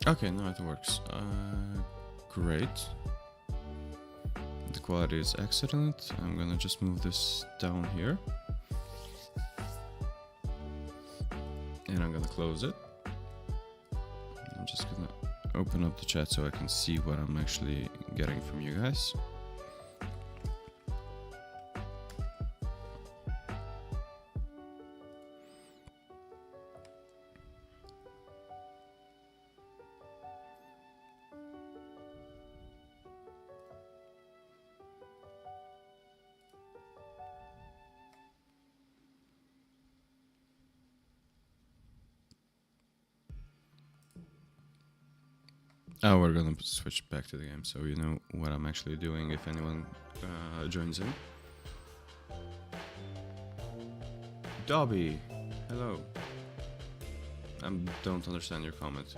Okay, now it works. Great. The quality is excellent. I'm gonna just move this down here. And I'm gonna close it. I'm just gonna open up the chat so I can see what I'm actually getting from you guys. Oh, we're gonna switch back to the game so you know what I'm actually doing if anyone joins in. Dobby, hello. I don't understand your comment.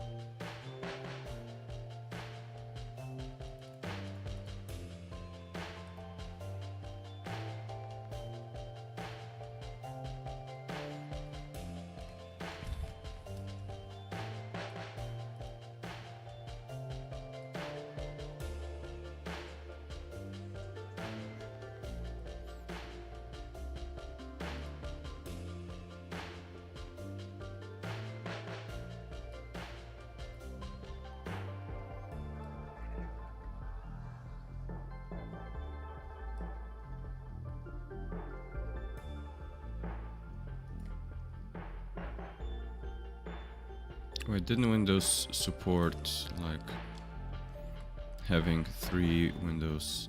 Wait, didn't Windows support like having 3 windows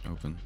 open?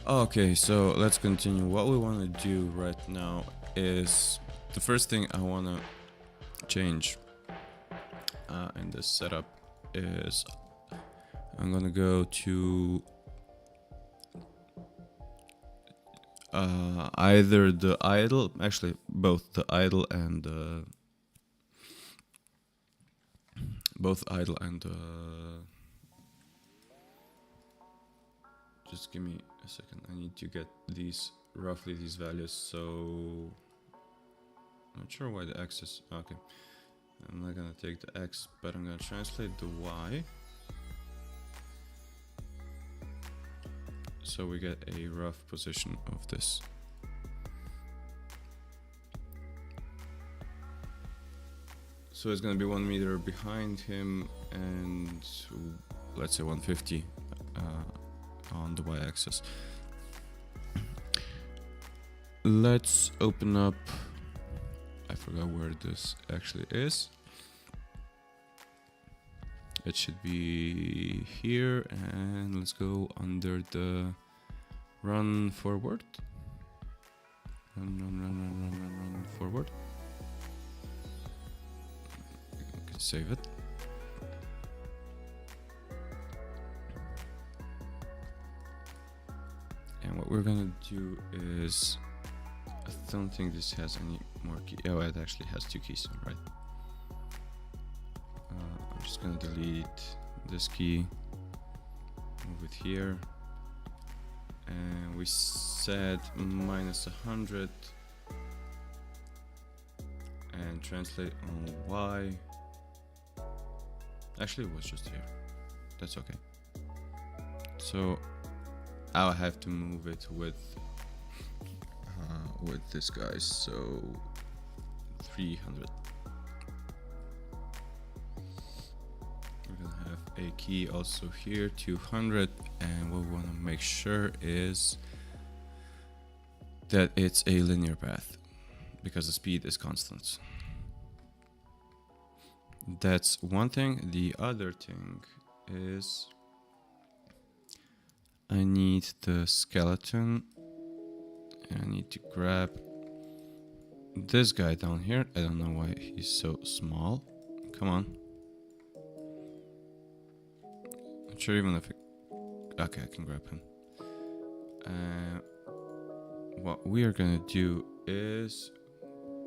Okay, so let's continue. What we want to do right now is the first thing I want to change in this setup is I'm gonna go to either the idle, actually both the idle and just give me a second. I need to get these roughly these values. So I'm not sure why the x is okay. I'm not gonna take the x, but I'm gonna translate the y. So we get a rough position of this. So it's gonna be 1 meter behind him and let's say 150 on the y-axis. Let's open up, I forgot where this actually is. It should be here, and let's go under the run forward. Run forward. You can save it. And what we're gonna do is, I don't think this has any more key. Oh, it actually has 2 keys, right? I'm just gonna delete this key, move it here, and we said -100 and translate on Y. Actually, it was just here. That's okay. So I'll have to move it with this guy. So 300. We're gonna have a key also here, 200, and what we want to make sure is that it's a linear path because the speed is constant. That's one thing. The other thing is I need the skeleton and I need to grab this guy down here. I don't know why he's so small. Come on. Not sure even if it... Okay, I can grab him. What we are gonna do is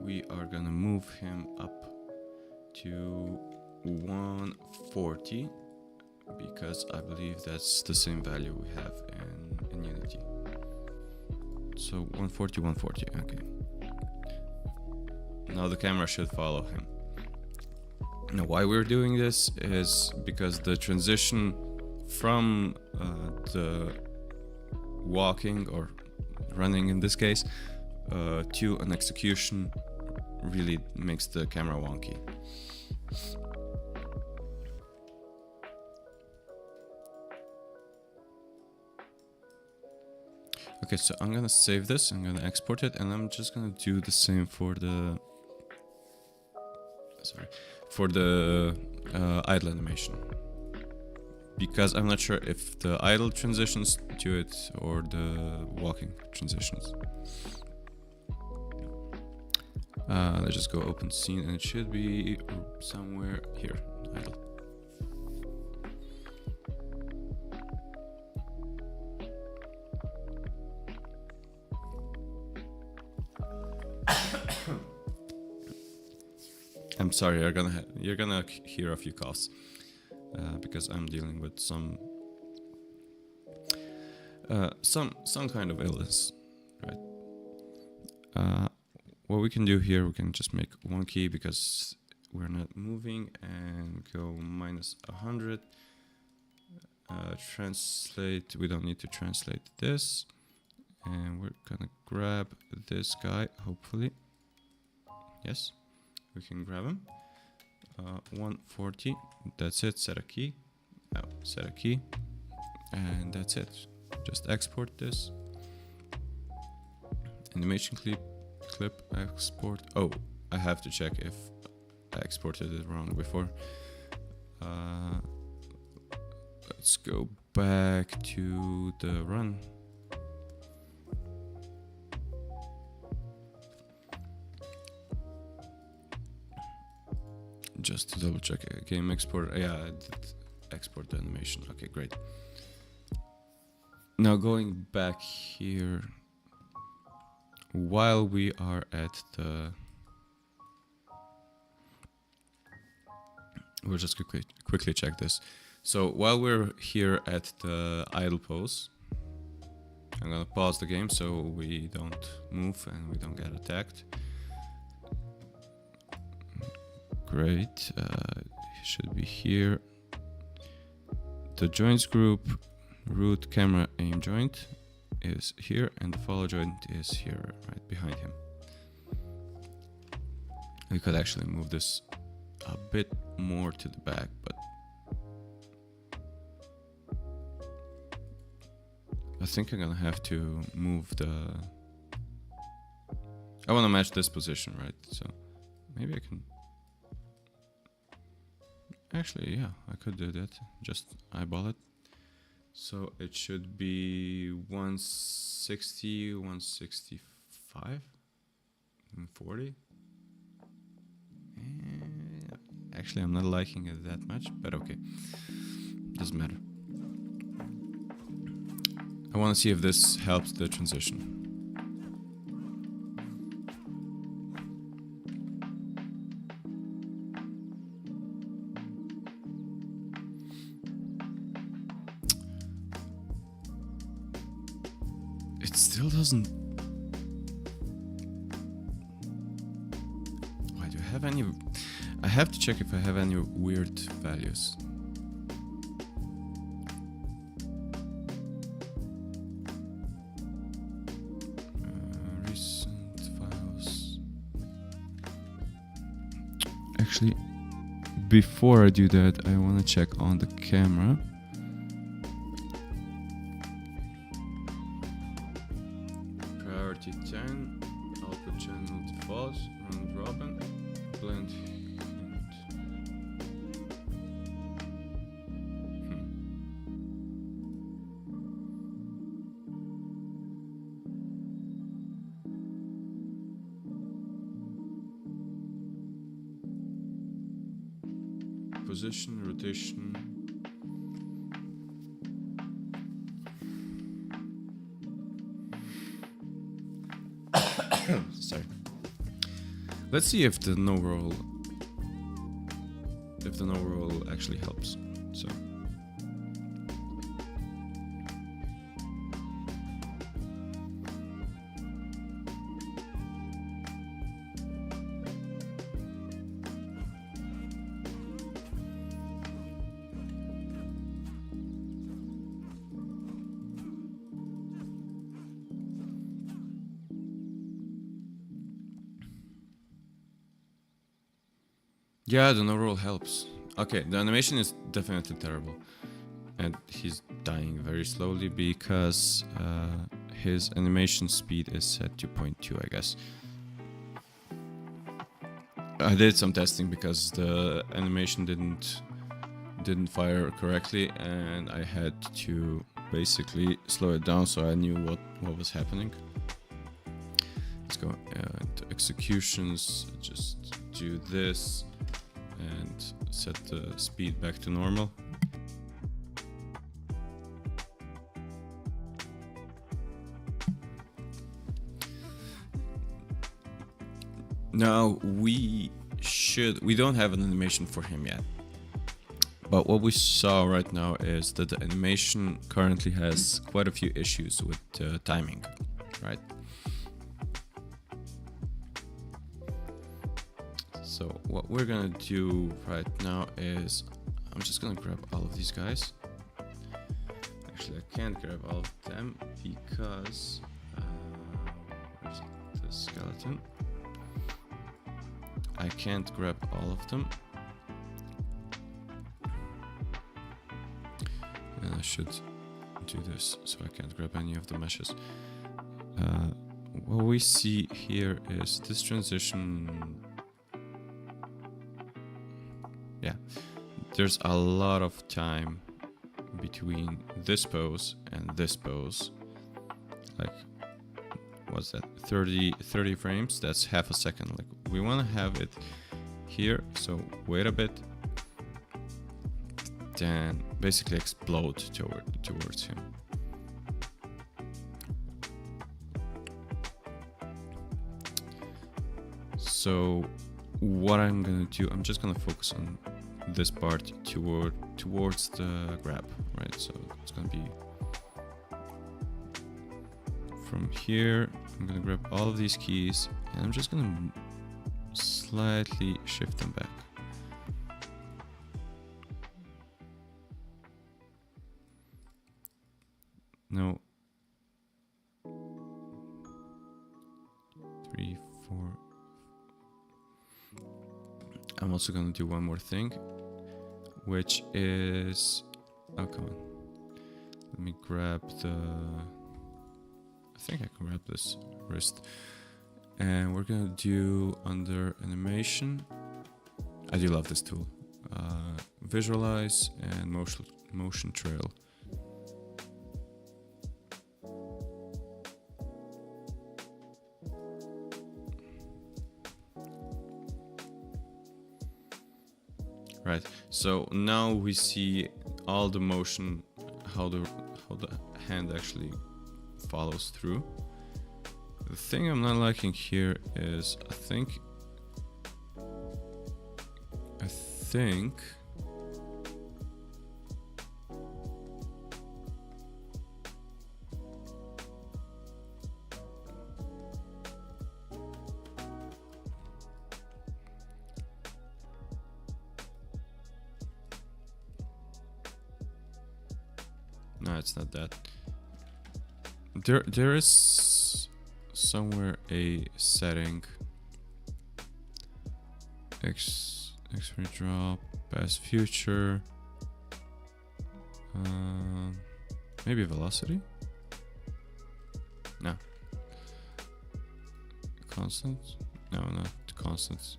we are gonna move him up to 140 because I believe that's the same value we have in Unity. So 140, 140, okay. Now the camera should follow him. Now why we're doing this is because the transition from the walking or running in this case to an execution really makes the camera wonky. Okay, so I'm gonna save this, I'm gonna export it, and I'm just gonna do the same for the idle animation, because I'm not sure if the idle transitions to it or the walking transitions. Let's just go open scene, and it should be somewhere here, idle. I'm sorry, you're gonna hear a few coughs because I'm dealing with some kind of illness, right? What we can do here, we can just make one key because we're not moving, and go -100. Translate. We don't need to translate this, and we're gonna grab this guy. Hopefully, yes. We can grab him. 140. That's it. Set a key. Oh, set a key. And that's it. Just export this. Animation clip export. Oh, I have to check if I exported it wrong before. Let's go back to the run. Just to double check, game export. Yeah, I did export the animation. Okay, great. Now going back here, while we are at the, we'll just quickly check this. So while we're here at the idle pose, I'm gonna pause the game so we don't move and we don't get attacked. Great, it should be here. The joints group, root, camera, aim joint is here, and the follow joint is here, right behind him. We could actually move this a bit more to the back, but I think I'm gonna have to move the... I wanna match this position, right? So maybe I can... Actually, yeah, I could do that. Just eyeball it. So it should be 160, 165, and 40. And actually, I'm not liking it that much, but okay. Doesn't matter. I want to see if this helps the transition. It still doesn't... Why do I have any... I have to check if I have any weird values. Recent files. Actually, before I do that, I want to check on the camera. Priority 10, output channel default, round robin, blend hint. Position, rotation. Let's see if the no roll actually helps. So yeah, the no roll helps. Okay, the animation is definitely terrible. And he's dying very slowly because his animation speed is set to 0.2, I guess. I did some testing because the animation didn't fire correctly, and I had to basically slow it down so I knew what was happening. Let's go into executions, just do this and set the speed back to normal. Now we don't have an animation for him yet, but what we saw right now is that the animation currently has quite a few issues with timing, right? So what we're gonna do right now is I'm just gonna grab all of these guys. Actually, I can't grab all of them because where's the skeleton? I can't grab all of them. And I should do this so I can't grab any of the meshes. What we see here is this transition. Yeah, there's a lot of time between this pose and this pose. Like, what's that? 30 frames? That's half a second. Like, we want to have it here, so wait a bit, then basically explode towards him. So what I'm gonna do, I'm just gonna focus on this part towards the grab, right? So it's gonna be from here. I'm gonna grab all of these keys and I'm just gonna slightly shift them back. No. 3, 4. I'm also gonna do one more thing, which is, oh come on, let me grab I think I can grab this wrist, and we're gonna do under animation. I do love this tool. Visualize and motion trail. Right, so now we see all the motion, how the hand actually follows through. The thing I'm not liking here is I think no, it's not that. There is somewhere a setting. X-ray drop, past future. Maybe velocity? No. Constant? No, not constant.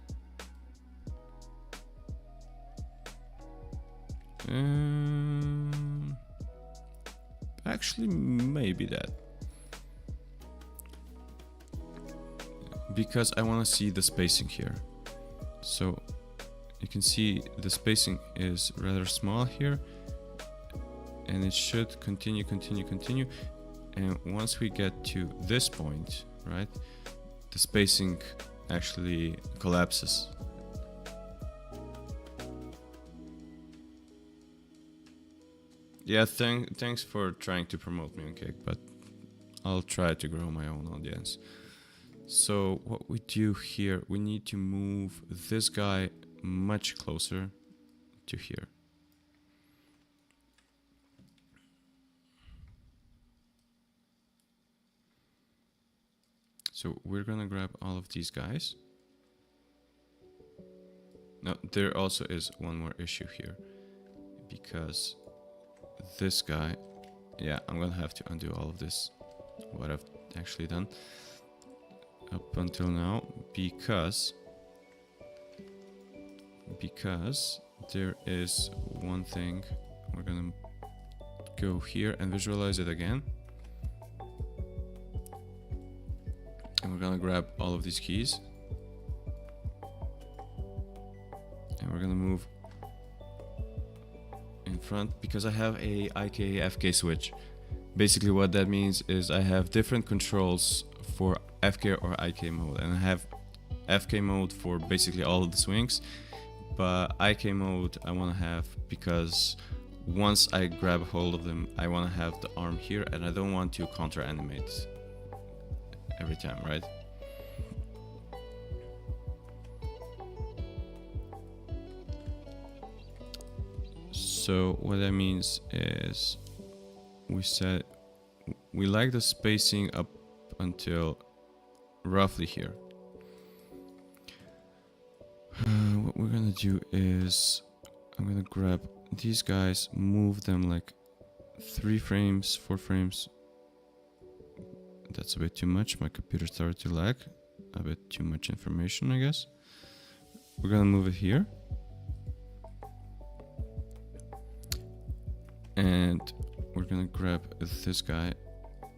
Actually, maybe that. Because I want to see the spacing here. So you can see the spacing is rather small here, and it should continue. And once we get to this point, right, the spacing actually collapses. Yeah, thanks for trying to promote me on Cake, but I'll try to grow my own audience. So what we do here, we need to move this guy much closer to here. So we're gonna grab all of these guys. Now there also is one more issue here, because this guy, yeah, I'm gonna have to undo all of this, what I've actually done up until now, because there is one thing. We're gonna go here and visualize it again, and we're gonna grab all of these keys, and we're gonna move in front, because I have a IK FK switch. Basically what that means is I have different controls for FK or IK mode, and I have FK mode for basically all of the swings, but IK mode I want to have because once I grab hold of them, I want to have the arm here, and I don't want to counter animate every time, right? So what that means is we like the spacing up until roughly here. What we're gonna do is I'm gonna grab these guys, move them like 3 frames, 4 frames. That's a bit too much. My computer started to lag. A bit too much information, I guess. We're gonna move it here. And we're gonna grab this guy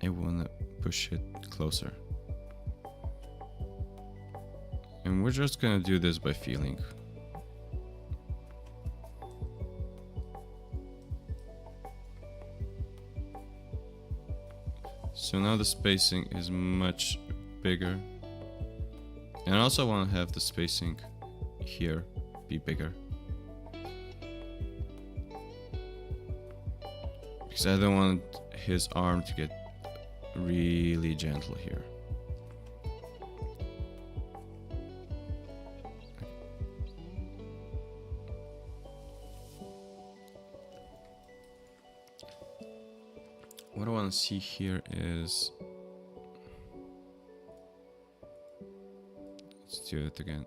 and we wanna push it closer. And we're just gonna do this by feeling. So now the spacing is much bigger. And I also want to have the spacing here be bigger, because I don't want his arm to get really gentle here. What I want to see here is, let's do it again.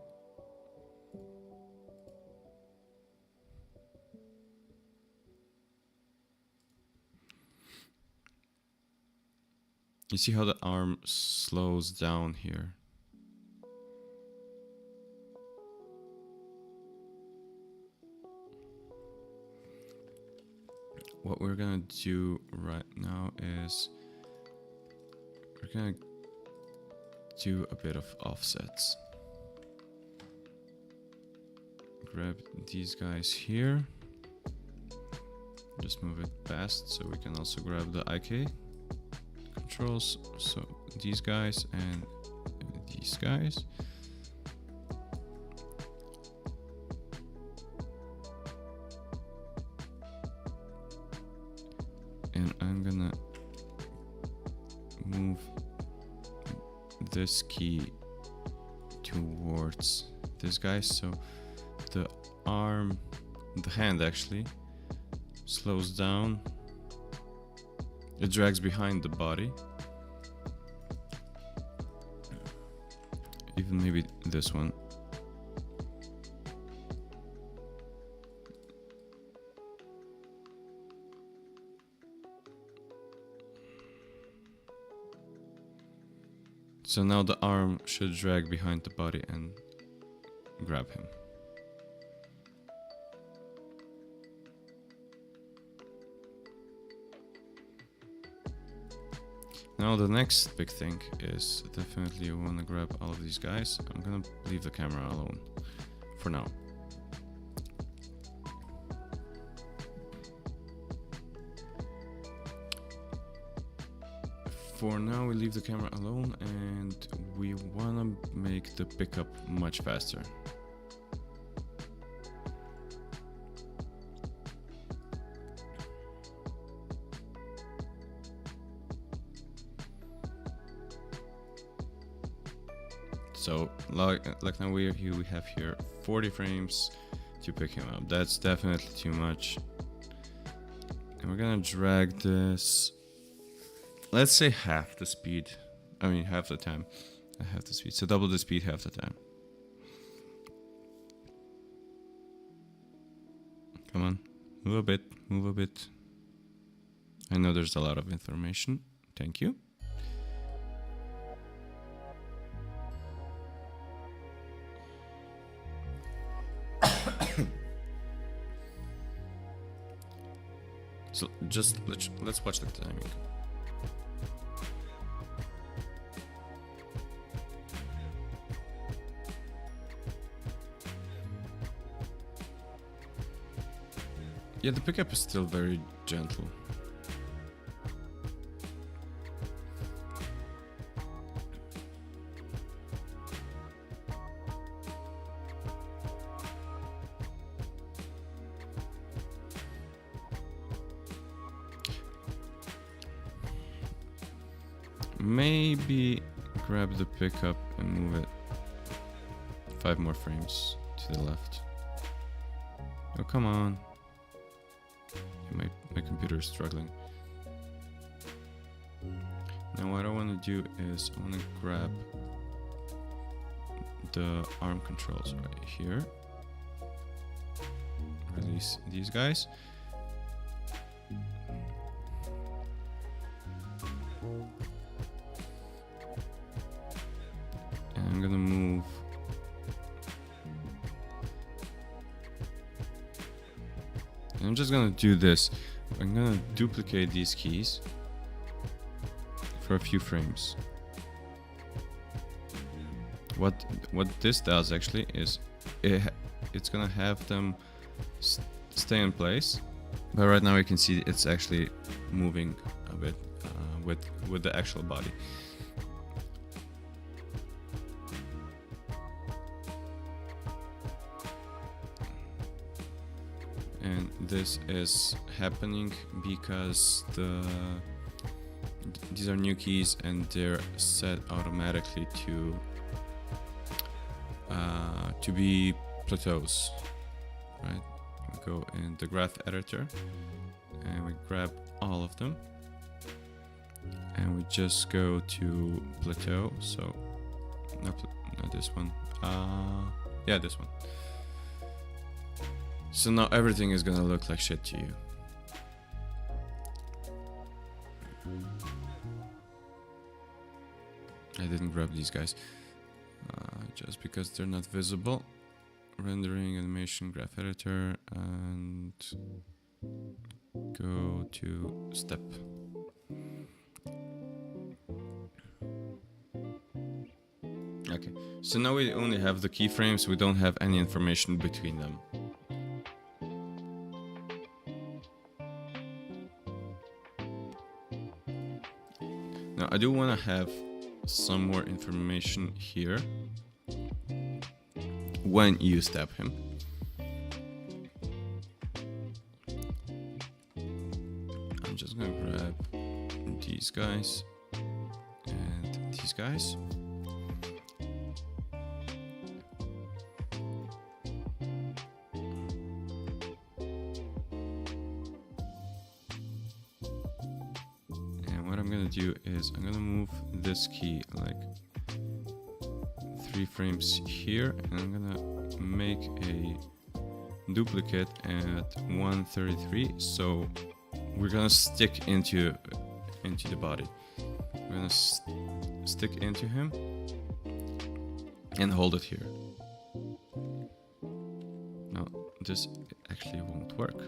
You see how the arm slows down here? What we're gonna do right now is we're gonna do a bit of offsets. Grab these guys here. Just move it past so we can also grab the IK controls. So these guys and these guys. And I'm gonna move this key towards this guy, so the arm, the hand actually slows down. It drags behind the body. Even maybe this one. So now the arm should drag behind the body and grab him. Now the next big thing is definitely you want to grab all of these guys. I'm gonna leave the camera alone for now. for now we leave the camera alone and we wanna make the pickup much faster. So like now we have here 40 frames to pick him up. That's definitely too much. And we're gonna drag this, let's say half the speed. I mean half the time. Half the speed. So double the speed, half the time. Come on. Move a bit. Move a bit. I know there's a lot of information. Thank you. So just let's watch the timing. Yeah, the pickup is still very gentle. Maybe grab the pickup and move it 5 more frames to the left. Oh, come on. My computer is struggling. Now what I want to do is I want to grab the arm controls right here. Release these guys. And I'm gonna move I'm just gonna do this. I'm gonna duplicate these keys for a few frames. What this does actually is it's gonna have them stay in place, but right now you can see it's actually moving a bit with the actual body. And this is happening because these are new keys and they're set automatically to be plateaus, right? We go in the graph editor and we grab all of them and we just go to plateau. So not this one. Yeah, this one. So now everything is gonna look like shit to you. I didn't grab these guys just because they're not visible. Rendering, animation, graph editor, and go to step. Okay, so now we only have the keyframes, we don't have any information between them. Now I do want to have some more information here when you stab him. I'm just gonna grab these guys and these guys. What I'm gonna do is I'm gonna move this key like 3 frames here, and I'm gonna make a duplicate at 133. So we're gonna stick into the body. We're gonna stick into him and hold it here. Now this actually won't work,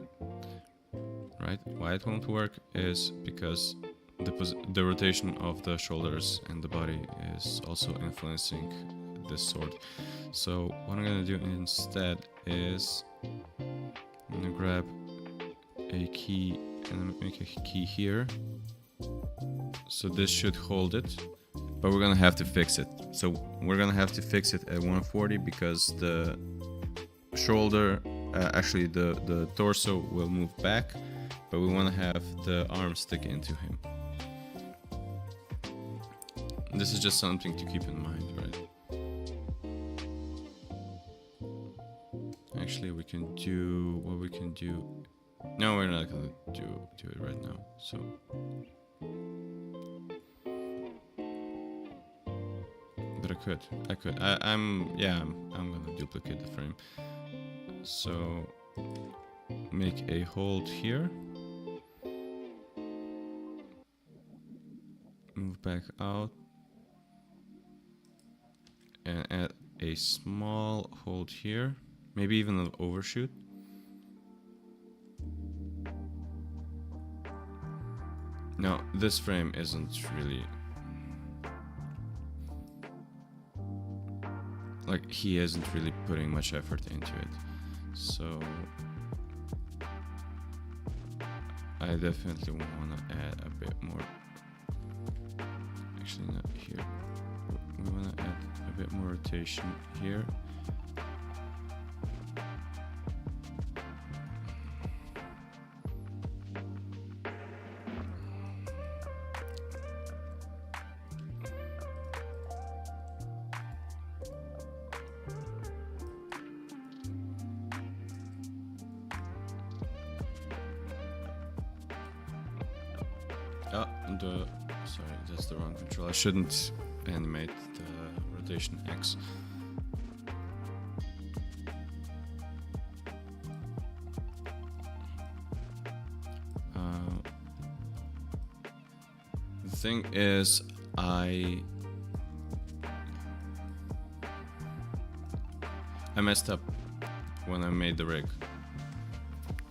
right? Why it won't work is because the rotation of the shoulders and the body is also influencing this sword. So what I'm gonna do instead is I'm gonna grab a key and make a key here So this should hold it, but we're gonna have to fix it. So we're gonna have to fix it at 140 because the shoulder, actually the torso will move back, but we want to have the arm stick into him. This is just something to keep in mind, right? Actually, we can do what we can do. No, we're not gonna do it right now. So but I could. I'm gonna duplicate the frame. So make a hold here. Move back out. And add a small hold here. Maybe even an overshoot. No, this frame isn't really... like, he isn't really putting much effort into it. So I definitely want to add a bit more. Actually, not here. We want to add a bit more rotation here. Sorry, that's the wrong control. I shouldn't animate the rotation X. The thing is, I messed up when I made the rig.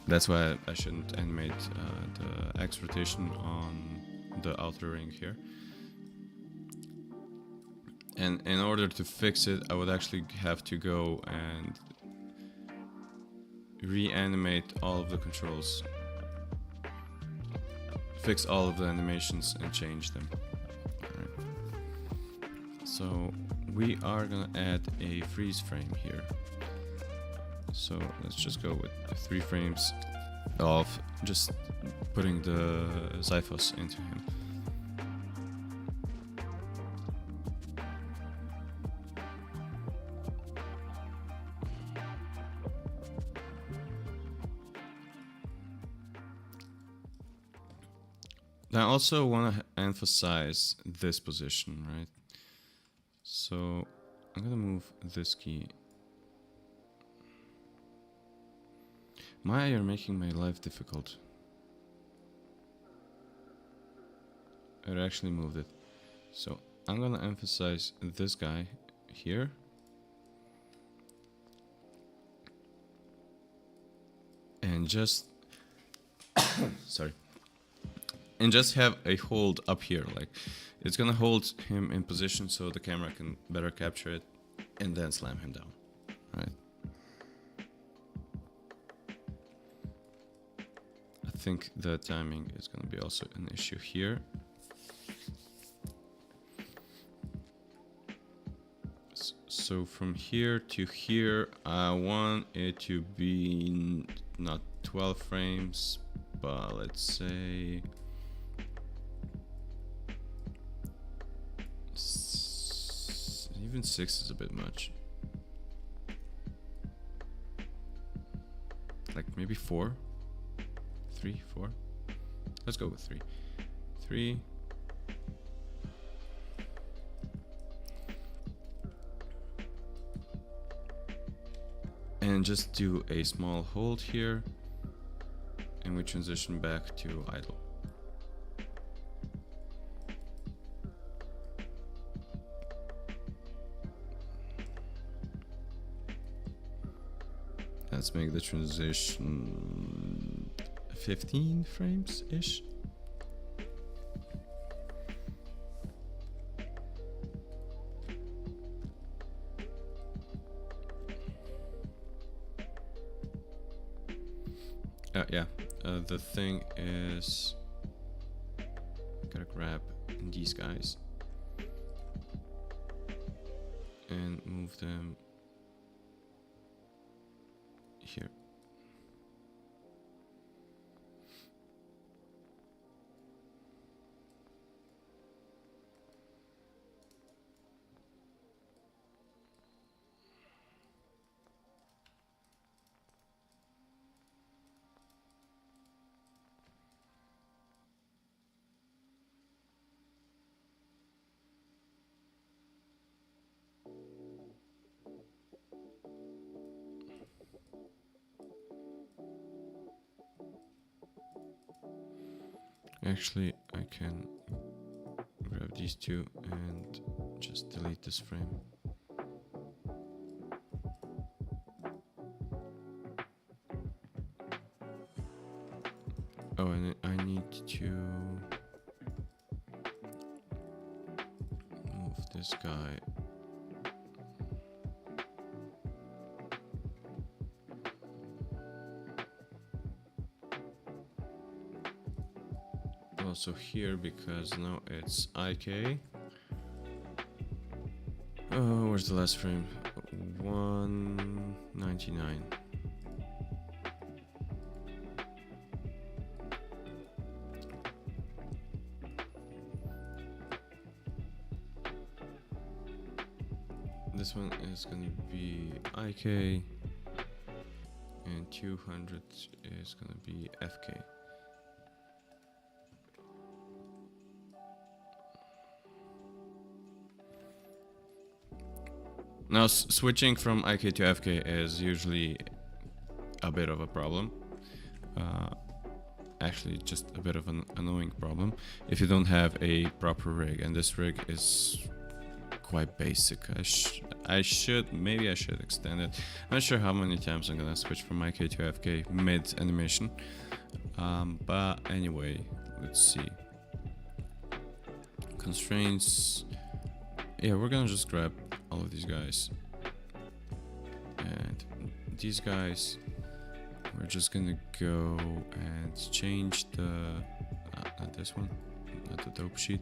That's why I shouldn't animate the X rotation on the outer ring here. And in order to fix it, I would actually have to go and reanimate all of the controls, fix all of the animations and change them. Alright. So we are gonna add a freeze frame here. So let's just go with 3 frames of just putting the Xiphos into him. I also want to emphasize this position, right? So I'm gonna move this key. Maya, you're making my life difficult. It actually moved it. So I'm gonna emphasize this guy here. And just sorry. And just have a hold up here, like it's gonna hold him in position so the camera can better capture it and then slam him down. Right. I think the timing is gonna be also an issue here. So from here to here, I want it to be not 12 frames, but let's say even 6 is a bit much. Like maybe 4, 3, 4. Let's go with 3. 3. And just do a small hold here, and we transition back to idle. Let's make the transition 15 frames-ish. The thing is, gotta grab these guys and move them here. Actually, I can grab these two and just delete this frame. Oh, and I need to move this guy. Also here, because now it's IK. Oh, where's the last frame? 199. This one is gonna be IK, and 200 is gonna be FK. Now, switching from IK to FK is usually a bit of a problem. Actually, just a bit of an annoying problem if you don't have a proper rig, and this rig is quite basic. Maybe I should extend it. I'm not sure how many times I'm gonna switch from IK to FK mid animation. But anyway, let's see. Constraints. Yeah, we're gonna just grab all of these guys, and these guys we're just gonna go and change the not this one, not the dope sheet,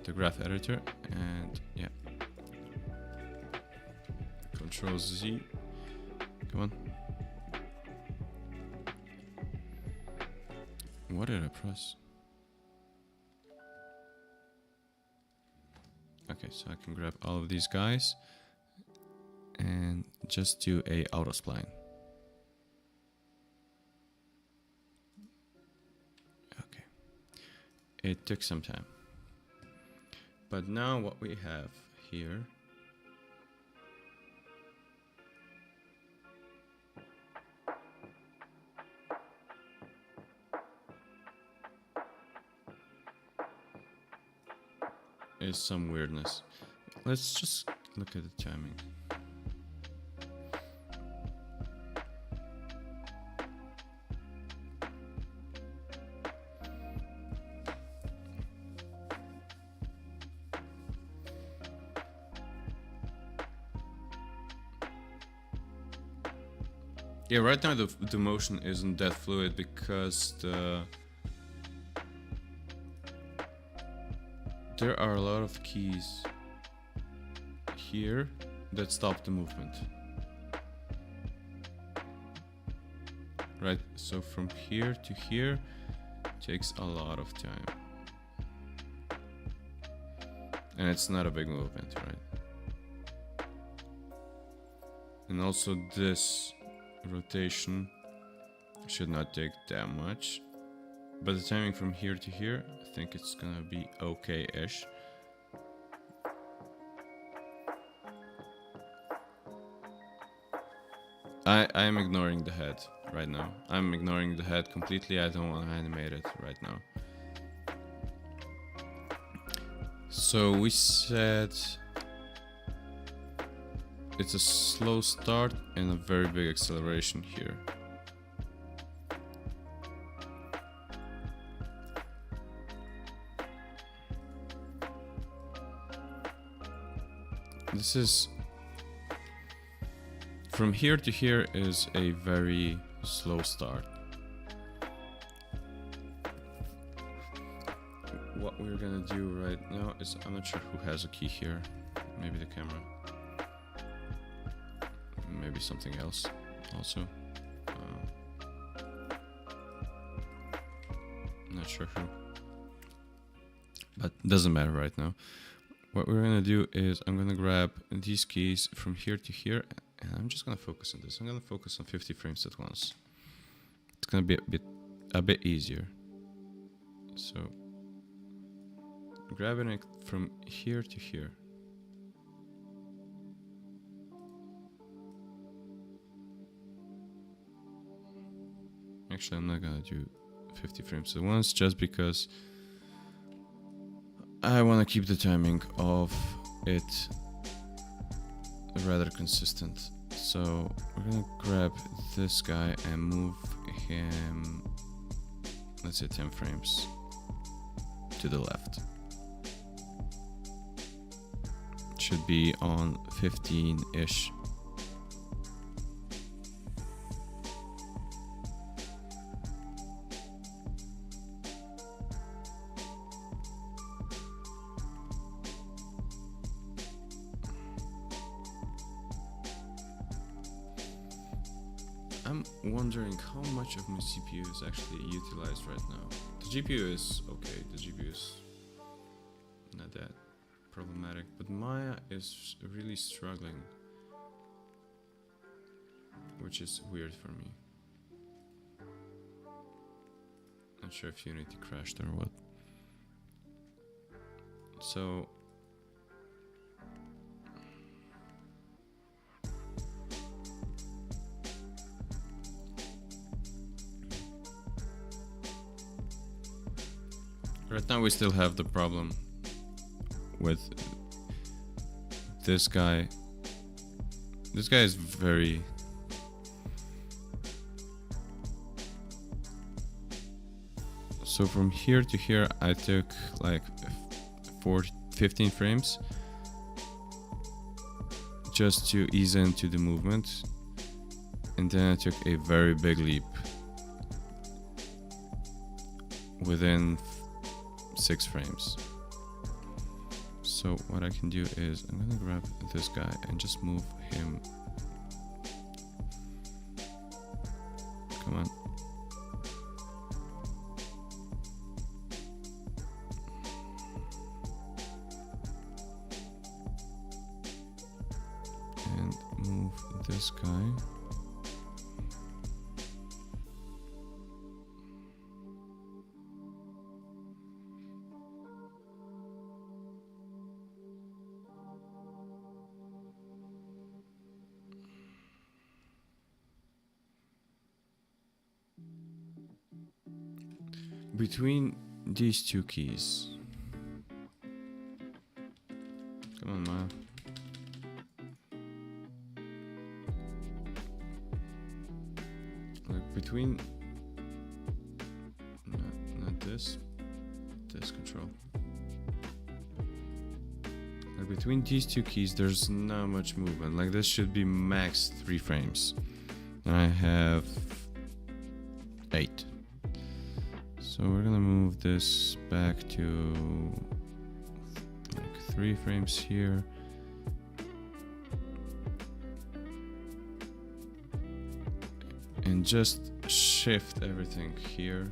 the graph editor, and yeah, Control Z, come on. What did I press? Okay, so I can grab all of these guys and just do a auto spline. Okay, it took some time, but now what we have here is some weirdness. Let's just look at the timing. Yeah, right now the motion isn't that fluid because there are a lot of keys here that stop the movement. Right, so from here to here takes a lot of time. And it's not a big movement, right? And also this rotation should not take that much. But the timing from here to here, I think it's gonna be okay-ish. I'm ignoring the head right now. I'm ignoring the head completely. I don't want to animate it right now. So we said it's a slow start and a very big acceleration here. This is from here to here is a very slow start. What what we're gonna do right now is, I'm not sure who has a key here. Maybe the camera. Maybe something else also. Not sure who. But doesn't matter right now. What we're gonna do is I'm gonna grab these keys from here to here, and I'm just gonna focus on this. I'm gonna focus on 50 frames at once. It's gonna be a bit easier. So grabbing it from here to here. Actually, I'm not gonna do 50 frames at once just because I want to keep the timing of it rather consistent. So we're gonna grab this guy and move him, let's say 10 frames to the left. Should be on 15-ish. I'm wondering how much of my CPU is actually utilized right now. The GPU is okay, the GPU is not that problematic, but Maya is really struggling, which is weird for me. Not sure if Unity crashed or what. So right now we still have the problem with this guy. This guy is very... So from here to here I took like 15 frames just to ease into the movement, and then I took a very big leap within 6 frames. So what I can do is I'm gonna grab this guy and just move him. Come on. And move this guy. Between these two keys. Come on, Maya. Like between not this control. Like between these two keys there's not much movement. Like this should be max 3 frames. And I have 8. So we're gonna move this back to like 3 frames here. And just shift everything here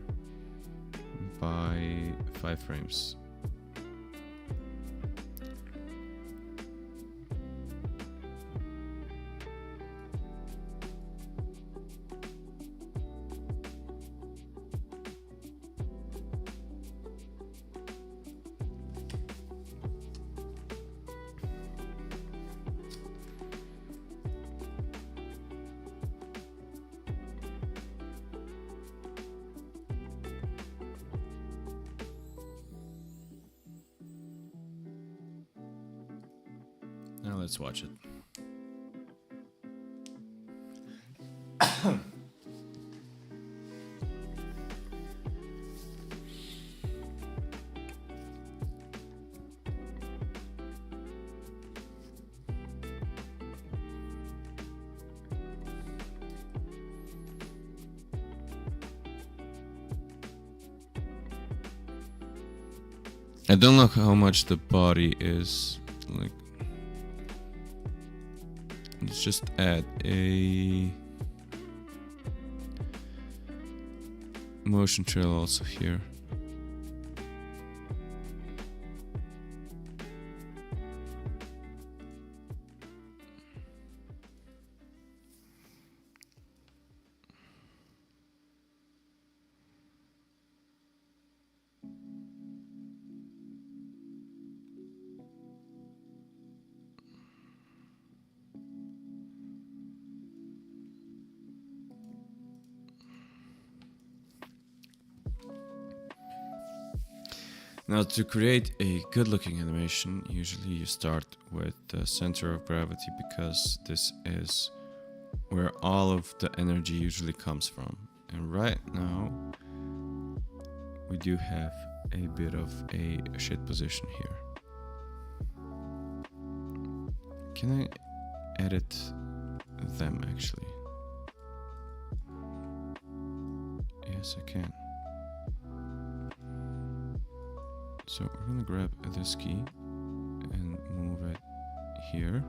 by 5 frames. Now let's watch it. I don't know how much the body is like. Let's just add a motion trail also here. Now, to create a good looking animation, usually you start with the center of gravity because this is where all of the energy usually comes from. And right now, we do have a bit of a shit position here. Can I edit them actually? Yes, I can. So we're gonna grab this key and move it here.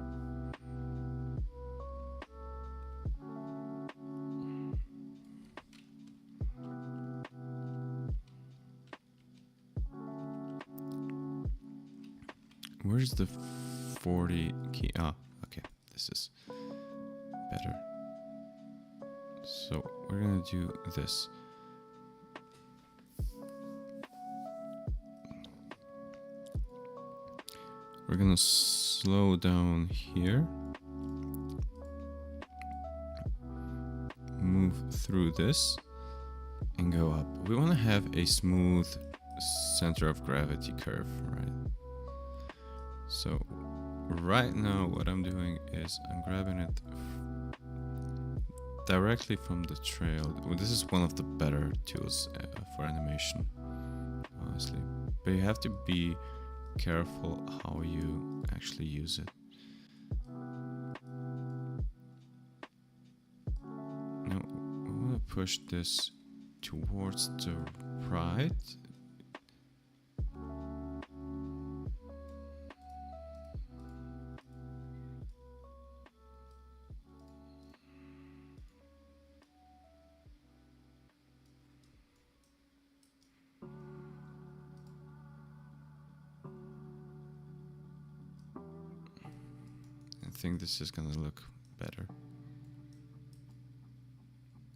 Where's the 40 key? Ah, okay, this is better. So we're gonna do this. We're gonna slow down here, move through this, and go up. We want to have a smooth center of gravity curve, right? So right now what I'm doing is I'm grabbing it directly from the trail. Well, this is one of the better tools for animation, honestly. But you have to be careful how you actually use it. Now we want to push this towards the right. I think this is gonna look better.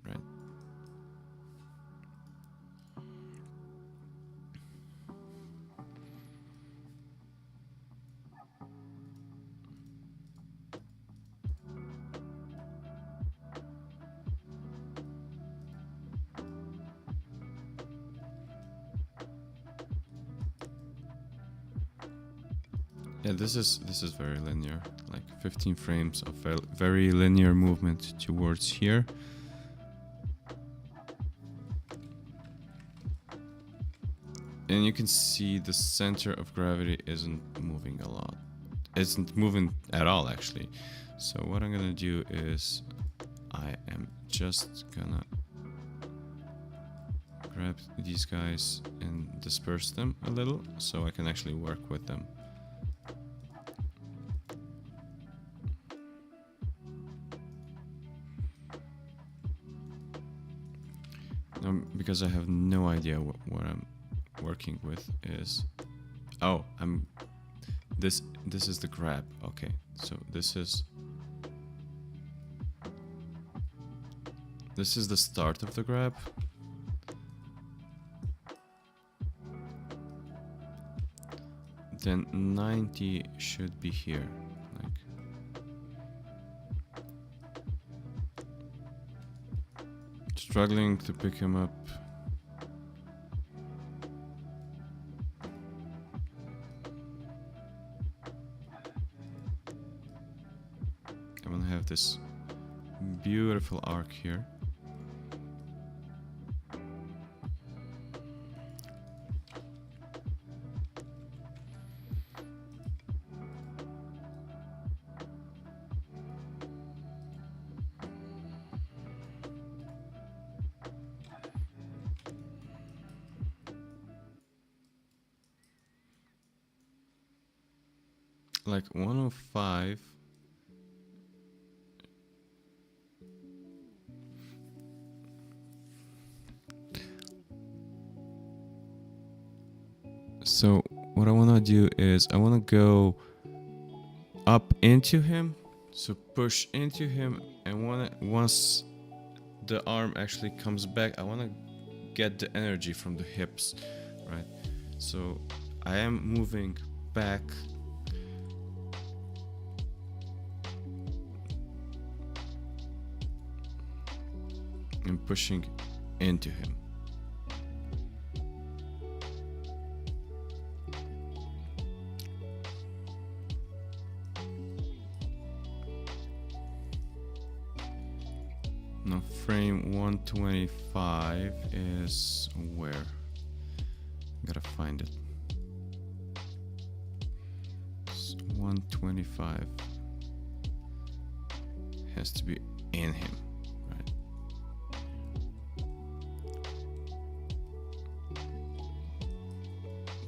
Right. Yeah, this is very linear, like 15 frames of very linear movement towards here. And you can see the center of gravity isn't moving a lot. Isn't moving at all, actually. So what I'm gonna do is I am just gonna grab these guys and disperse them a little so I can actually work with them. Because I have no idea what I'm working with is... Oh, this is the grab. Okay, so this is the start of the grab. Then 90 should be here. Struggling to pick him up. I'm gonna have this beautiful arc here. like 105. So what I want to do is I want to go up into him, so push into him, and once the arm actually comes back, I want to get the energy from the hips, right? So I am moving back and pushing into him. Now frame 125 is where? Gotta find it. It's 125 has to be in him, right?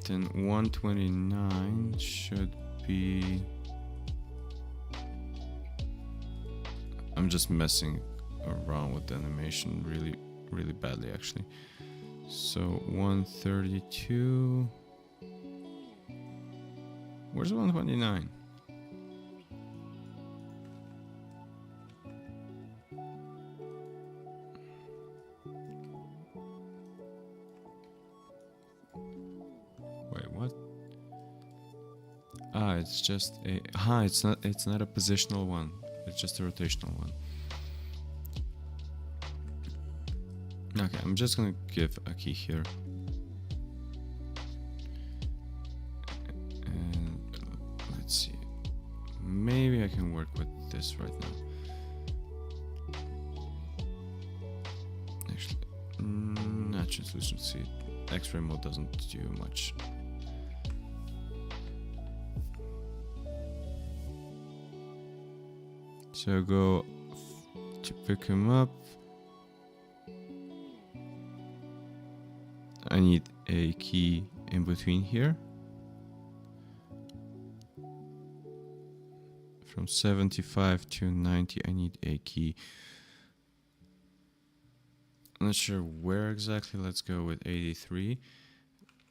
Then 129 should be... I'm just messing around with the animation really badly actually. So 132. Where's 129? Wait, what? Ah, it's just a it's not a positional one. It's just a rotational one. Okay, I'm just gonna give a key here. And let's see. Maybe I can work with this right now. Actually, not translucency. X-ray mode doesn't do much. So go to pick him up. I need a key in between here. From 75 to 90, I need a key. I'm not sure where exactly. Let's go with 83.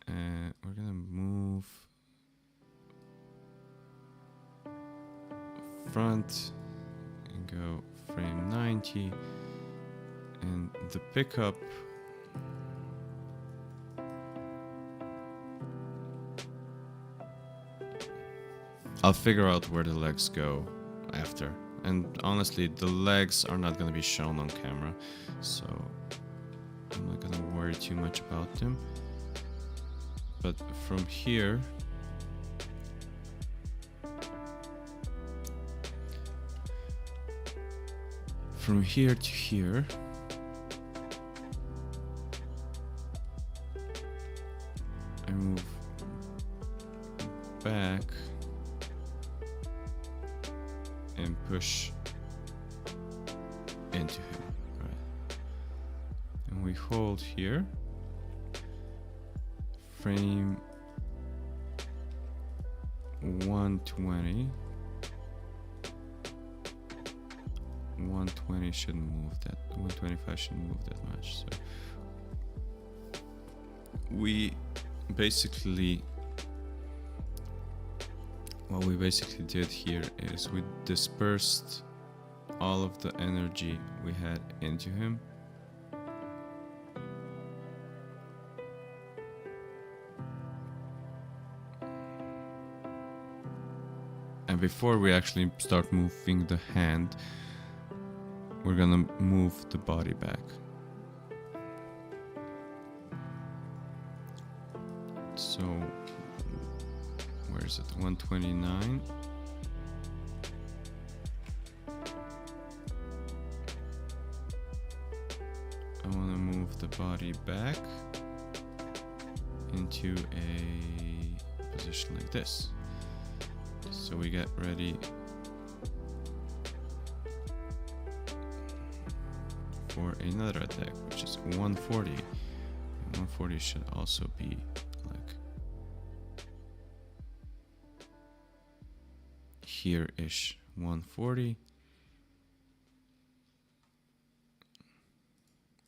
And we're gonna move front and go frame 90. And the pickup, I'll figure out where the legs go after. And honestly, the legs are not going to be shown on camera, so I'm not going to worry too much about them. But from here, to here, I move back and push into him, right? And we hold here, frame 120. 120 shouldn't move that, 125 shouldn't move that much. So we basically, what we basically did here is we dispersed all of the energy we had into him. And before we actually start moving the hand, we're gonna move the body back. So where is it? 129. I want to move the body back into a position like this. So we get ready for another attack, which is 140. 140 should also be like here-ish, 140.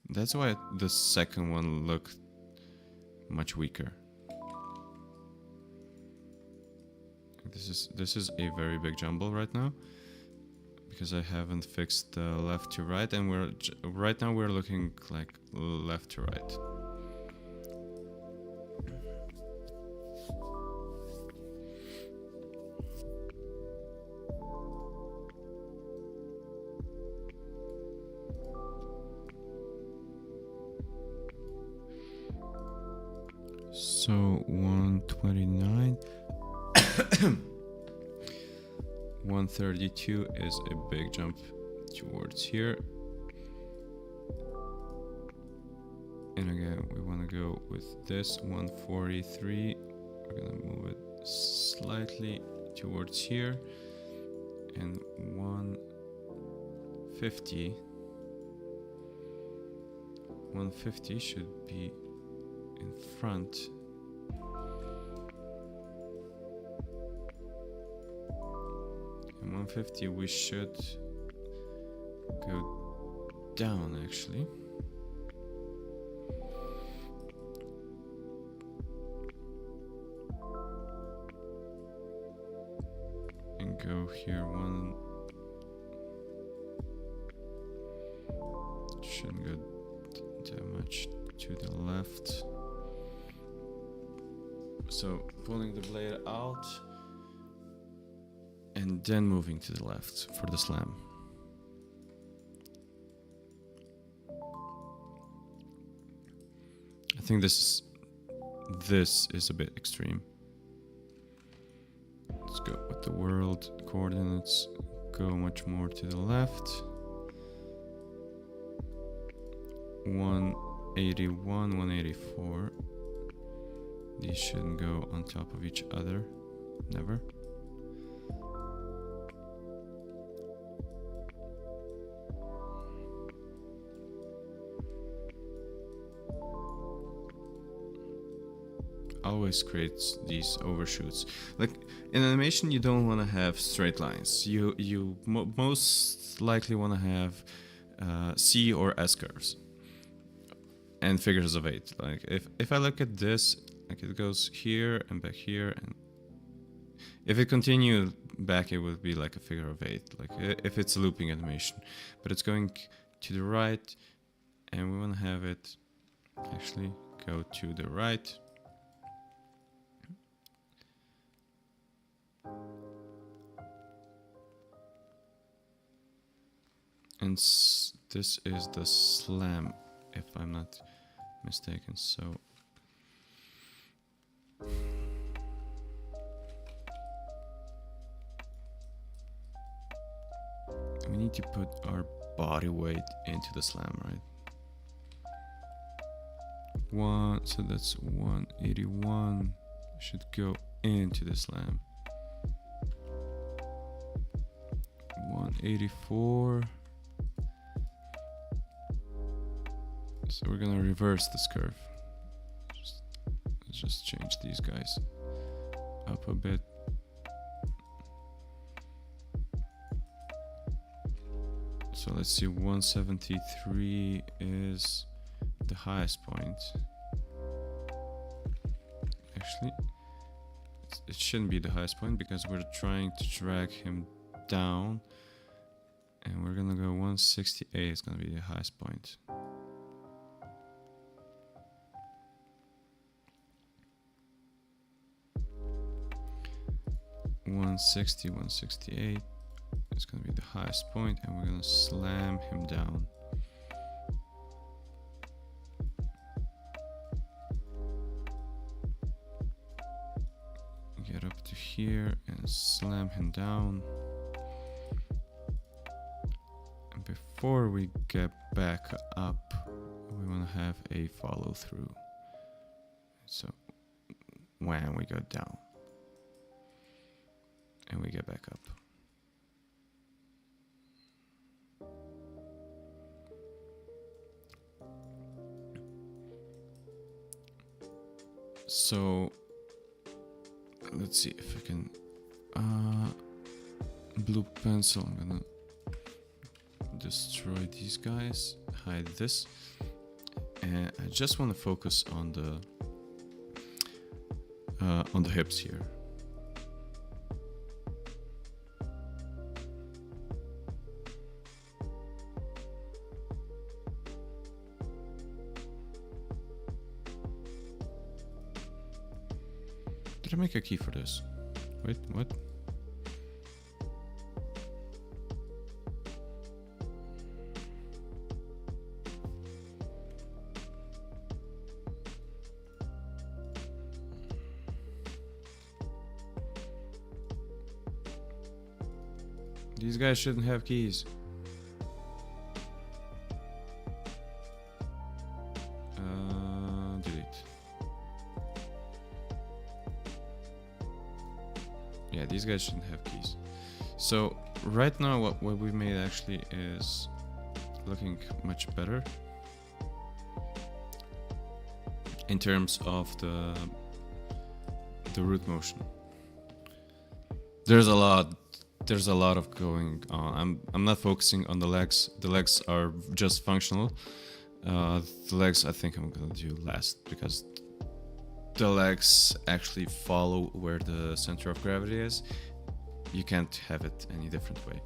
That's why the second one looked much weaker. This is a very big jumble right now because I haven't fixed the left to right, and right now we're looking like left to right. So 129. 132 is a big jump towards here. And again, we want to go with this 143. We're going to move it slightly towards here. And 150. 150 should be in front. And 150 we should go down actually. And go here one. Shouldn't go that much to the left. So pulling the blade out and then moving to the left for the slam. I think this is a bit extreme. Let's go with the world coordinates. Go much more to the left. 181, 184. These shouldn't go on top of each other. Never. Always creates these overshoots. Like in animation, you don't want to have straight lines. You most likely want to have C or S curves and figures of 8. Like if I look at this, like it goes here and back here, and if it continued back, it would be like a figure of 8. Like if it's a looping animation, but it's going to the right, and we want to have it actually go to the right. And this is the slam, if I'm not mistaken. So we need to put our body weight into the slam, right? So that's 181 should go into the slam. 184. So we're gonna reverse this curve. Let's just change these guys up a bit. So let's see, 173 is the highest point. Actually, it shouldn't be the highest point because we're trying to drag him down. And we're gonna go 168 is gonna be the highest point. 160, 168 is going to be the highest point, and we're going to slam him down. Get up to here and slam him down. And before we get back up, we want to have a follow through. So when we go down. And we get back up. So let's see if I can blue pencil. I'm gonna destroy these guys, hide this, and I just want to focus on the hips here. Did I make a key for this? Wait, what? These guys shouldn't have keys. Delete. Yeah, these guys shouldn't have keys. So right now what we made actually is looking much better in terms of the root motion. There's a lot of going on. I'm not focusing on the legs. The legs are just functional. The legs I think I'm gonna do last, because the legs actually follow where the center of gravity is. You can't have it any different way.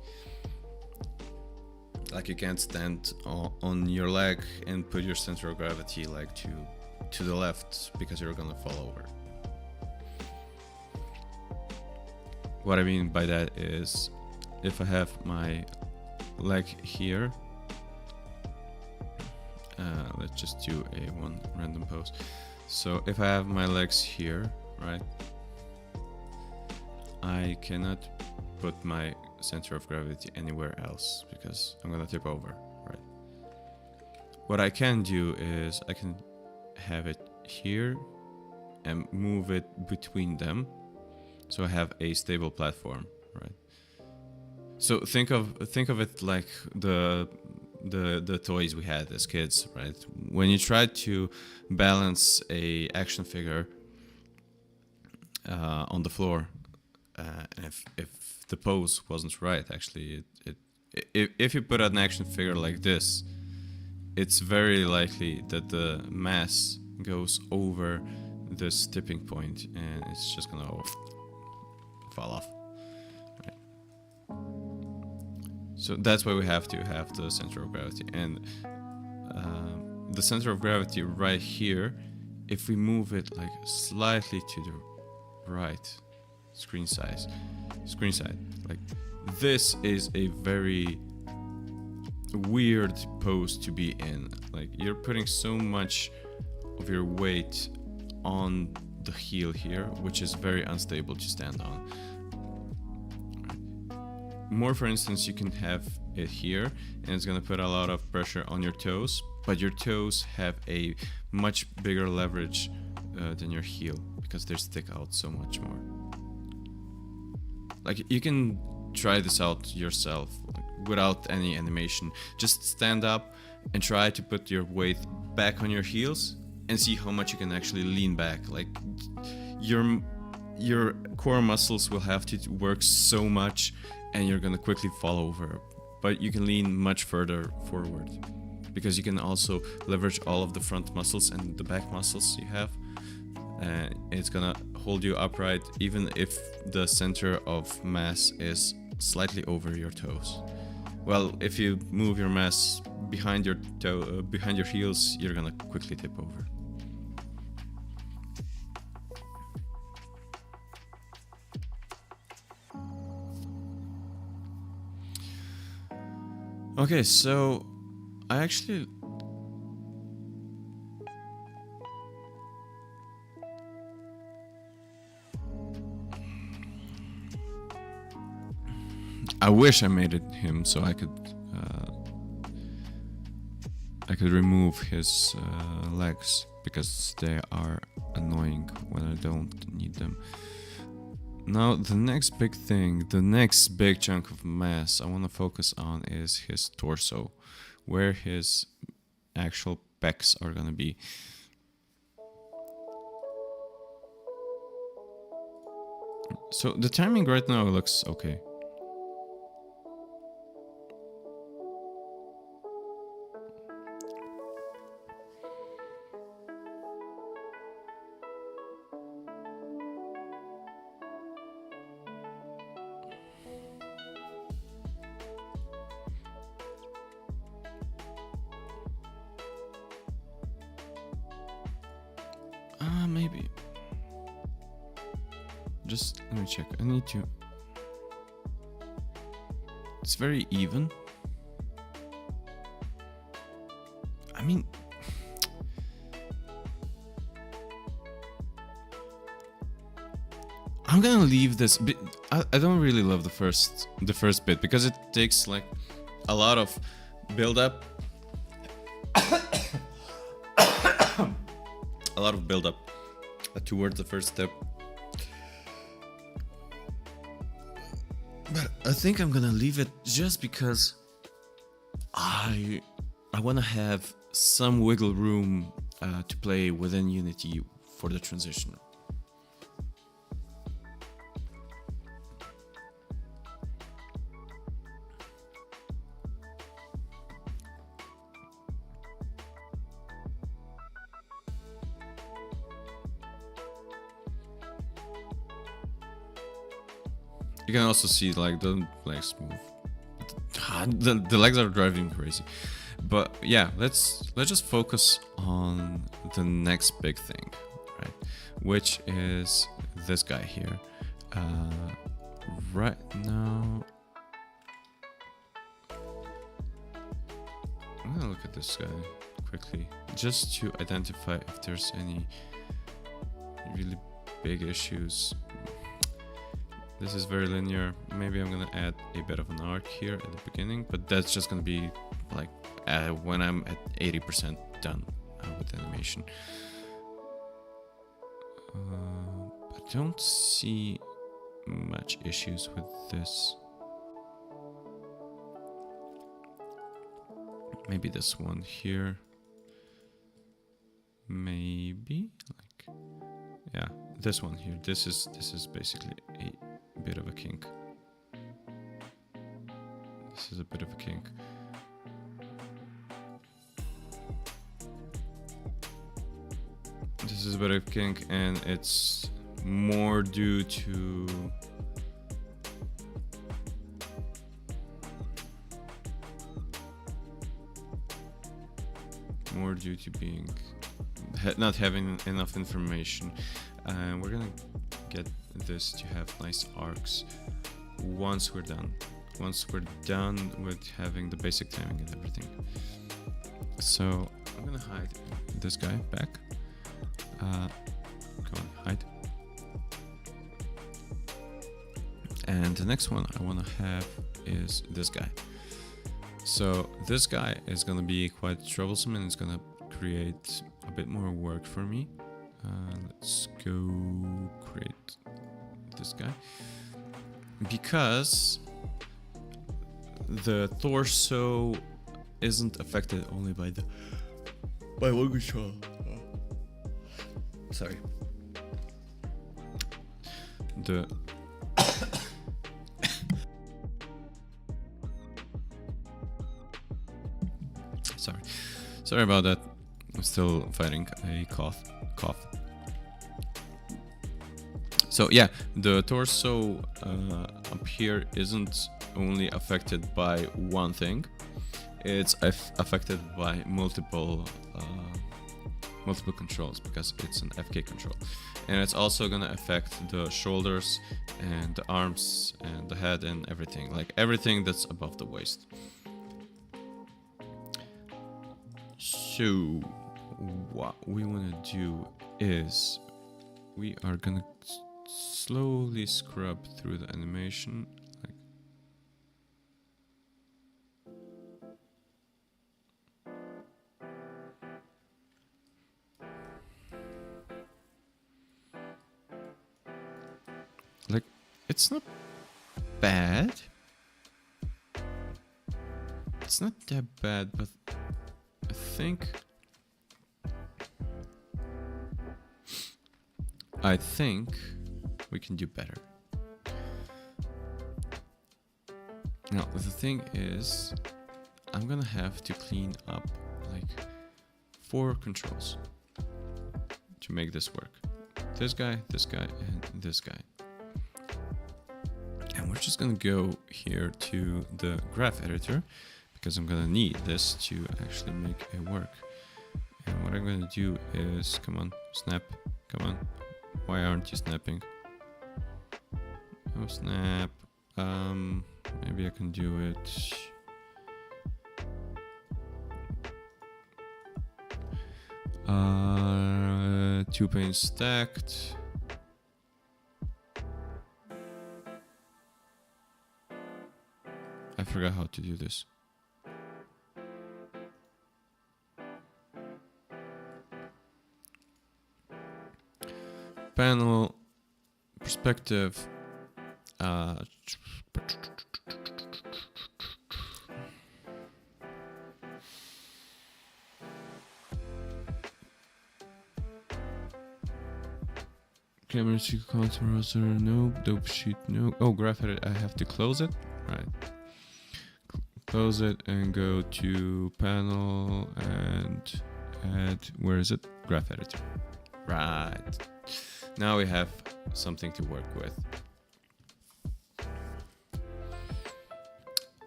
Like, you can't stand on your leg and put your center of gravity like to the left, because you're gonna fall over. What I mean by that is, if I have my leg here, let's just do one random pose. So if I have my legs here, right, I cannot put my center of gravity anywhere else, because I'm gonna tip over, right? What I can do is I can have it here and move it between them, so I have a stable platform, right? So think of it like the toys we had as kids, right? When you try to balance a action figure on the floor, and if the pose wasn't right, actually, if you put an action figure like this, it's very likely that the mass goes over this tipping point, and it's just gonna fall off. Right. So that's why we have to have the center of gravity, and the center of gravity right here, if we move it like slightly to the right, screen side, like, this is a very weird pose to be in. Like, you're putting so much of your weight on the heel here, which is very unstable to stand on. More, for instance, you can have it here, and it's gonna put a lot of pressure on your toes, but your toes have a much bigger leverage than your heel, because they stick out so much more. Like, you can try this out yourself, like, without any animation. Just stand up and try to put your weight back on your heels and see how much you can actually lean back. Like, your core muscles will have to work so much, and you're gonna quickly fall over. But you can lean much further forward, because you can also leverage all of the front muscles and the back muscles you have. It's gonna hold you upright even if the center of mass is slightly over your toes. Well, if you move your mass behind your heels, you're gonna quickly tip over. Okay, so I actually wish I made it him so I could remove his legs, because they are annoying when I don't need them. Now, the next big thing, the next big chunk of mass I want to focus on is his torso, where his actual pecs are gonna be. So the timing right now looks okay. Maybe. Just let me check. I need to. It's very even. I mean, I'm gonna leave this bit. I don't really love the first bit because it takes like a lot of build up. A lot of build up towards the first step. But I think I'm gonna leave it just because I want to have some wiggle room to play within Unity for the transition. You can also see like the legs move. The legs are driving crazy. But yeah, let's just focus on the next big thing, right? Which is this guy here. Right now, I'm gonna look at this guy quickly just to identify if there's any really big issues. This is very linear. Maybe I'm gonna add a bit of an arc here at the beginning, but that's just gonna be like when I'm at 80% done with the animation. I don't see much issues with this. Maybe this one here. Maybe like, yeah, this one here. This is basically a bit of a kink. This is a bit of a kink. This is a bit of a kink, and it's more due to being not having enough information. We're gonna get this to have nice arcs once we're done. Once we're done with having the basic timing and everything. So I'm gonna hide this guy back. Come on, hide. And the next one I want to have is this guy. So this guy is gonna be quite troublesome, and it's gonna create a bit more work for me. Let's go create this guy, because the torso isn't affected only by one control. Sorry. Sorry about that. I'm still fighting a cough. So yeah, the torso up here isn't only affected by one thing. It's affected by multiple controls, because it's an FK control, and it's also gonna affect the shoulders and the arms and the head and everything, like everything that's above the waist. So what we want to do is we are gonna slowly scrub through the animation, like it's not bad. It's not that bad, but I think we can do better. Now, the thing is, I'm gonna have to clean up like 4 controls to make this work. This guy, and this guy. And we're just gonna go here to the graph editor, because I'm gonna need this to actually make it work. And what I'm gonna do is, come on, snap, come on. Why aren't you snapping? Oh, snap. Maybe I can do it. Two panes stacked. I forgot how to do this. Panel perspective. Camera sequence browser, no. Dope sheet, no. Oh, graph edit, I have to close it. Right. Close it and go to panel and add, where is it? Graph editor. Right. Now we have something to work with.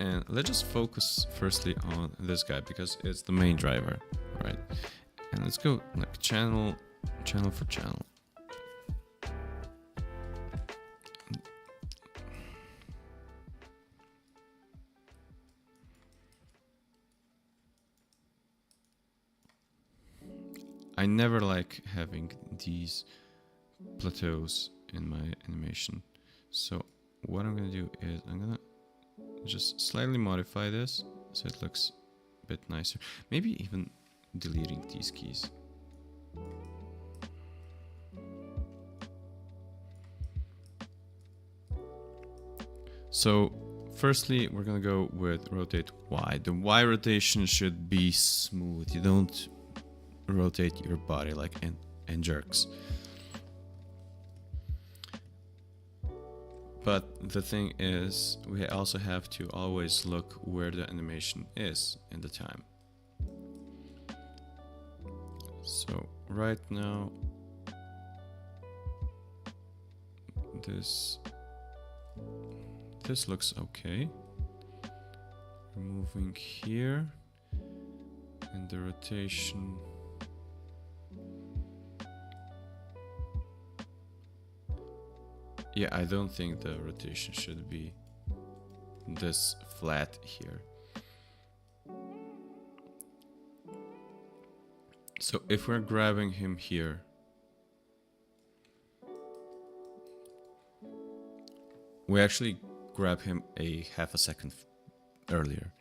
And let's just focus firstly on this guy because it's the main driver, right? And let's go like channel for channel. I never like having these plateaus in my animation. So what I'm gonna do is I'm gonna just slightly modify this so it looks a bit nicer. Maybe even deleting these keys. So firstly, we're gonna go with rotate Y. The Y rotation should be smooth. You don't rotate your body like in jerks. But the thing is, we also have to always look where the animation is in the time. So right now, this looks okay. We're moving here, and the rotation. Yeah, I don't think the rotation should be this flat here. So if we're grabbing him here, we actually grab him a half a second earlier.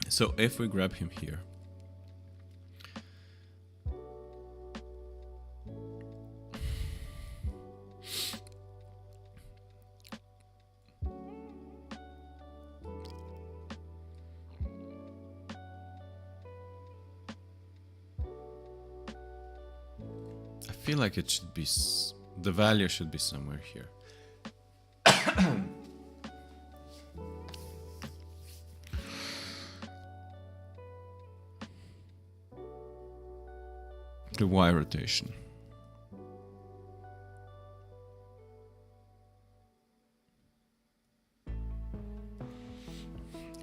So if we grab him here, I feel like it should be, the value should be somewhere here. The Y rotation.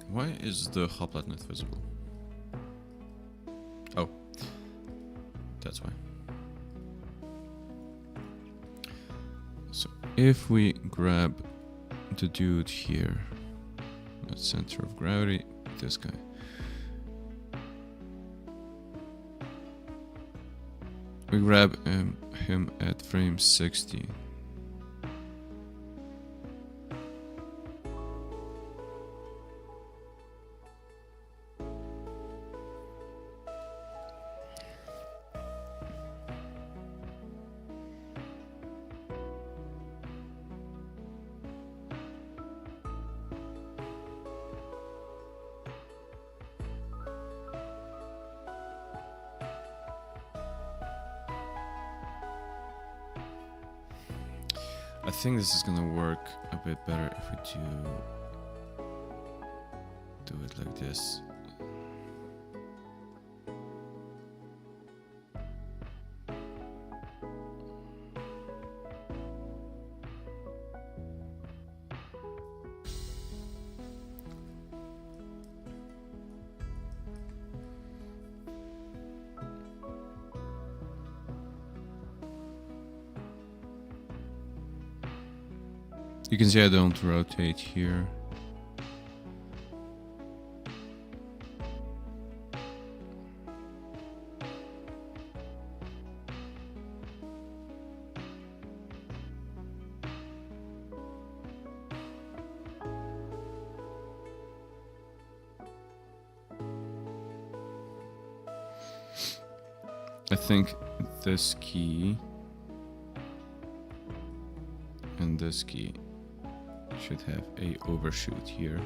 Why is the hoplat not visible? Oh, that's why. So if we grab the dude here, not center of gravity, this guy. We grab him at frame 60. I think this is gonna work a bit better if we do it like this. You can see I don't rotate here. I think this key and this key should have a overshoot here.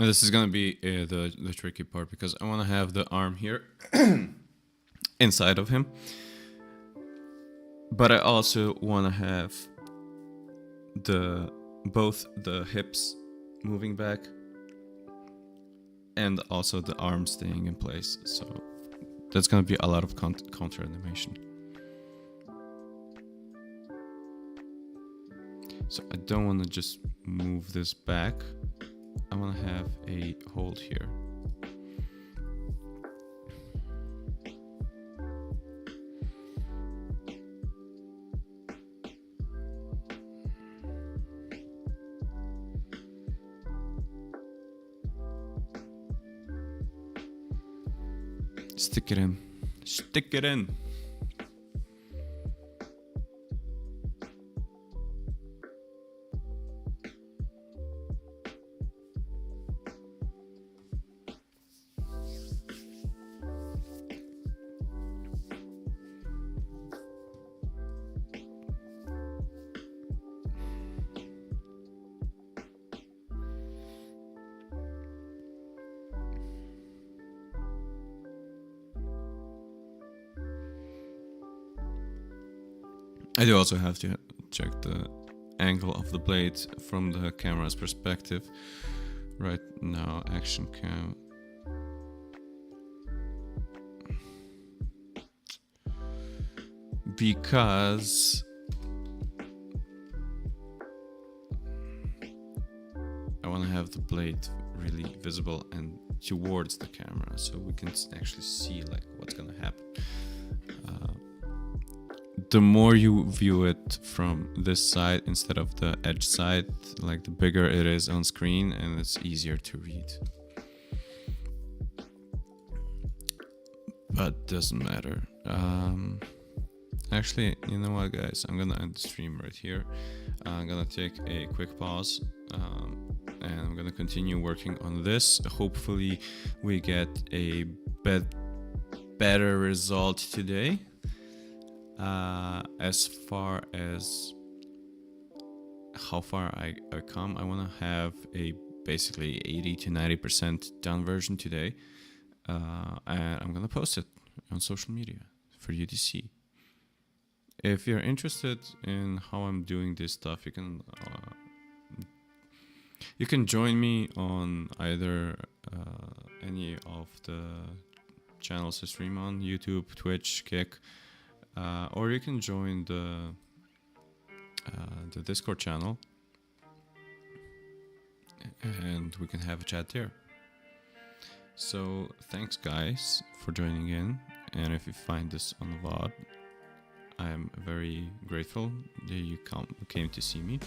This is gonna be the tricky part because I want to have the arm here inside of him, but I also want to have both the hips moving back and also the arm staying in place. So that's gonna be a lot of counter animation. So I don't want to just move this back. I want to have a hold here. Stick it in. Stick it in. I do also have to check the angle of the blade from the camera's perspective. Right now, action cam. Because I want to have the blade really visible and towards the camera, so we can actually see like what's gonna happen. The more you view it from this side instead of the edge side, like the bigger it is on screen and it's easier to read. But doesn't matter. Actually, you know what, guys? I'm gonna end the stream right here. I'm gonna take a quick pause, and I'm gonna continue working on this. Hopefully, we get a better result today. As far as how far I come, I want to have a basically 80 to 90% done version today, and I'm gonna post it on social media for you to see. If you're interested in how I'm doing this stuff, you can join me on either any of the channels I stream on: YouTube, Twitch, Kick. Or you can join the Discord channel and we can have a chat there. So thanks guys for joining in, and if you find this on the VOD, I am very grateful that you came to see me.